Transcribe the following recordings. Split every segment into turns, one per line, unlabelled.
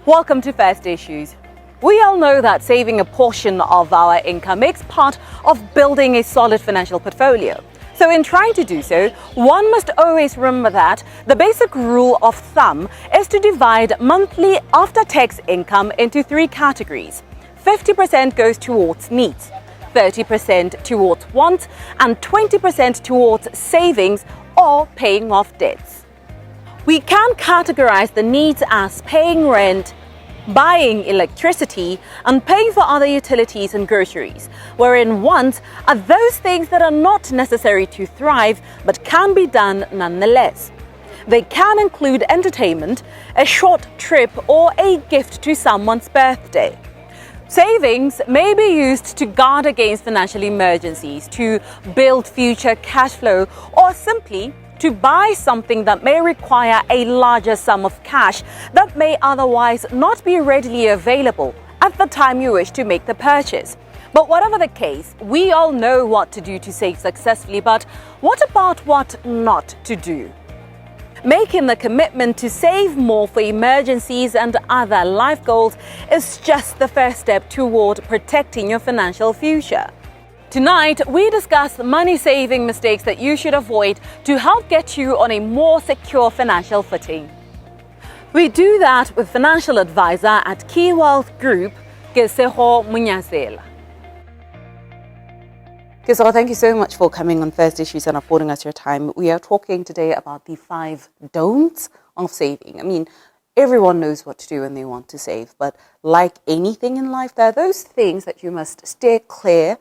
Welcome to First Issues. We all know that saving a portion of our income makes part of building a solid financial portfolio. So in trying to do so, one must always remember that the basic rule of thumb is to divide monthly after-tax income into three categories. 50% goes towards needs, 30% towards wants, and 20% towards savings or paying off debts. We can categorize the needs as paying rent, buying electricity, and paying for other utilities and groceries, wherein wants are those things that are not necessary to thrive but can be done nonetheless. They can include entertainment, a short trip, or a gift to someone's birthday. Savings may be used to guard against financial emergencies, to build future cash flow, or simply to buy something that may require a larger sum of cash that may otherwise not be readily available at the time you wish to make the purchase. But whatever the case, we all know what to do to save successfully, but what about what not to do? Making the commitment to save more for emergencies and other life goals is just the first step toward protecting your financial future. Tonight, we discuss money-saving mistakes that you should avoid to help get you on a more secure financial footing. We do that with financial advisor at Key Wealth Group, Keseho Munyazela. Keseho, thank you so much for coming on First Issues and affording us your time. We are talking today about the 5 don'ts of saving. I mean, everyone knows what to do when they want to save, but like anything in life, there are those things that you must steer clear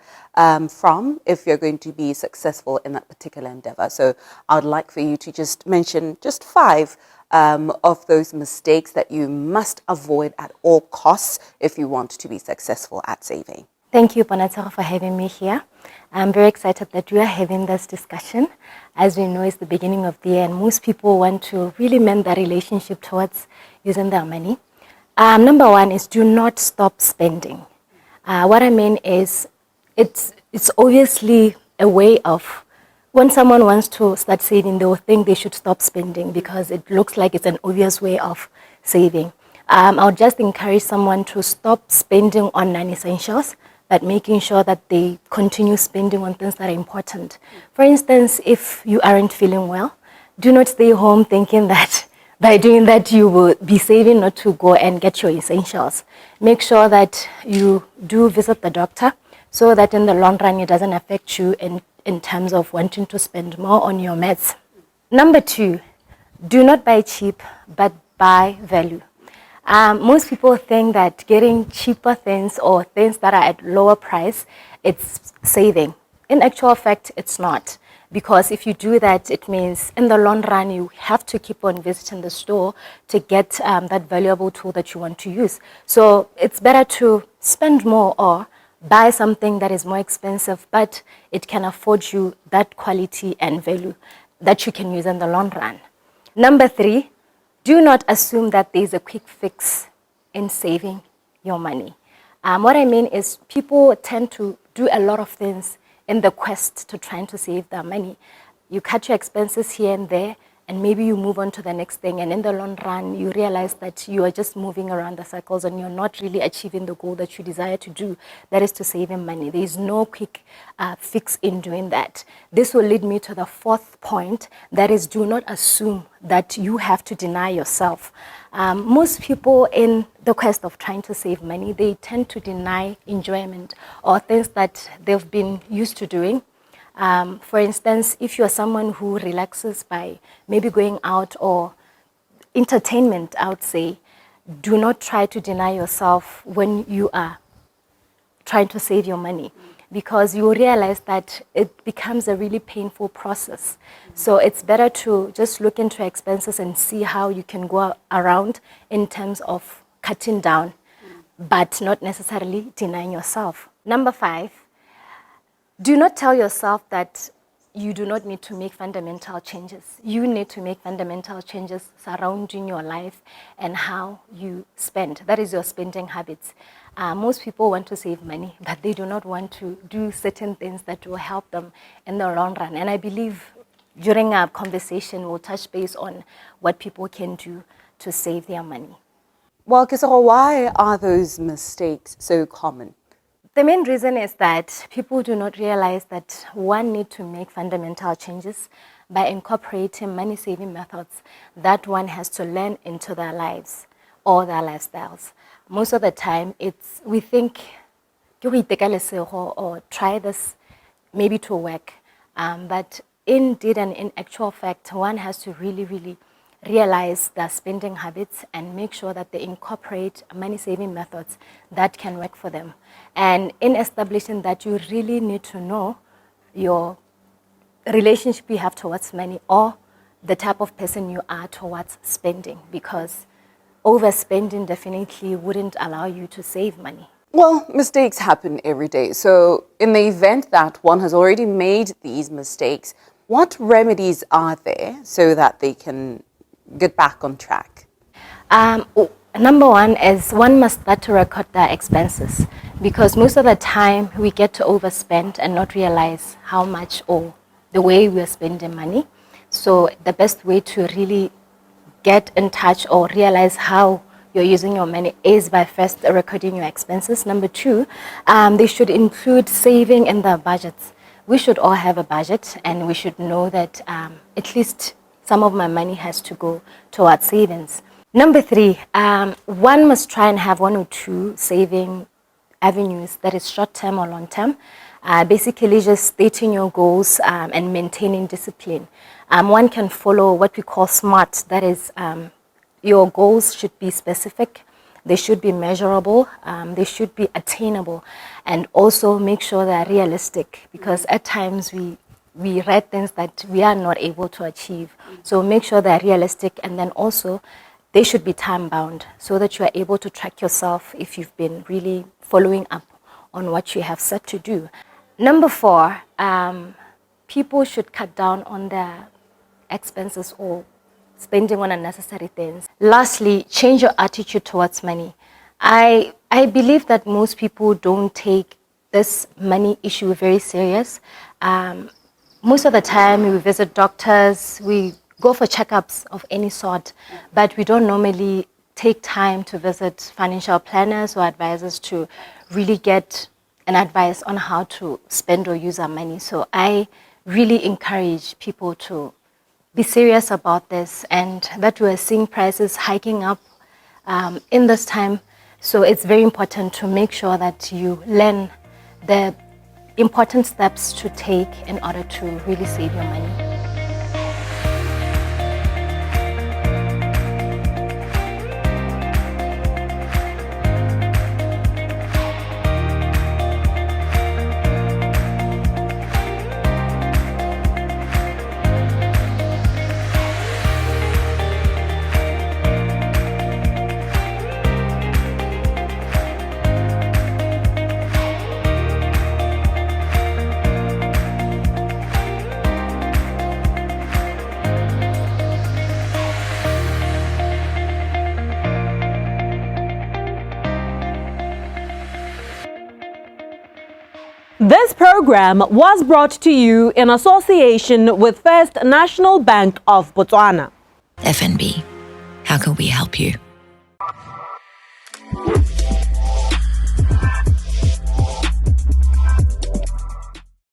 from if you're going to be successful in that particular endeavor. So I'd like for you to just mention just 5 of those mistakes that you must avoid at all costs if you want to be successful at saving.
Thank you, Panatara, for having me here. I'm very excited that we are having this discussion. As we know, it's the beginning of the year, and most people want to really mend their relationship towards using their money. Number 1 is do not stop spending. What I mean is, it's obviously a way of, when someone wants to start saving, they will think they should stop spending because it looks like it's an obvious way of saving. I would just encourage someone to stop spending on non-essentials, but making sure that they continue spending on things that are important. For instance, if you aren't feeling well, do not stay home thinking that by doing that you will be saving not to go and get your essentials. Make sure that you do visit the doctor so that in the long run it doesn't affect you in terms of wanting to spend more on your meds. Number 2, do not buy cheap, but buy value. Most people think that getting cheaper things or things that are at lower price, it's saving. In actual fact, it's not. Because if you do that, it means in the long run, you have to keep on visiting the store to get that valuable tool that you want to use. So it's better to spend more or buy something that is more expensive, but it can afford you that quality and value that you can use in the long run. Number 3, do not assume that there's a quick fix in saving your money. What I mean is people tend to do a lot of things in the quest to trying to save their money. You cut your expenses here and there, and maybe you move on to the next thing, and in the long run, you realize that you are just moving around the circles and you're not really achieving the goal that you desire to do, that is to saving money. There is no quick fix in doing that. This will lead me to the 4th point, that is, do not assume that you have to deny yourself. Most people in the quest of trying to save money, they tend to deny enjoyment or things that they've been used to doing. For instance, if you're someone who relaxes by maybe going out or entertainment, I would say, do not try to deny yourself when you are trying to save your money, because you realize that it becomes a really painful process. So it's better to just look into expenses and see how you can go around in terms of cutting down, but not necessarily denying yourself. Number 5, do not tell yourself that you do not need to make fundamental changes. You need to make fundamental changes surrounding your life and how you spend. That is your spending habits. Most people want to save money, but they do not want to do certain things that will help them in the long run. And I believe during our conversation, we'll touch base on what people can do to save their money.
Well, Kisoro, why are those mistakes so common?
The main reason is that people do not realize that one need to make fundamental changes by incorporating money-saving methods that one has to learn into their lives or their lifestyles. Most of the time, we think, or try this maybe to work. But indeed and in actual fact, one has to really realize their spending habits and make sure that they incorporate money-saving methods that can work for them. And in establishing that, you really need to know your relationship you have towards money or the type of person you are towards spending, because overspending definitely wouldn't allow you to save money.
Well, mistakes happen every day. So in the event that one has already made these mistakes, what remedies are there so that they can get back on track?
Number one is one must start to record their expenses, because most of the time we get to overspend and not realize how much or the way we are spending money. So the best way to really get in touch or realize how you're using your money is by first recording your expenses. Number two, they should include saving in their budgets. We should all have a budget, and we should know that at least some of my money has to go towards savings. Number three, one must try and have 1 or 2 saving avenues, that is short-term or long-term. Basically just stating your goals and maintaining discipline. One can follow what we call SMART, that is your goals should be specific, they should be measurable, they should be attainable, and also make sure they are realistic, because at times we write things that we are not able to achieve. So make sure they're realistic, and then also they should be time bound so that you are able to track yourself if you've been really following up on what you have set to do. Number 4, people should cut down on their expenses or spending on unnecessary things. Lastly, change your attitude towards money. I believe that most people don't take this money issue very serious. Most of the time we visit doctors, we go for checkups of any sort, but we don't normally take time to visit financial planners or advisors to really get an advice on how to spend or use our money. So I really encourage people to be serious about this, and that we're seeing prices hiking up in this time. So it's very important to make sure that you learn the important steps to take in order to really save your money.
This program was brought to you in association with First National Bank of Botswana.
FNB, how can we help you?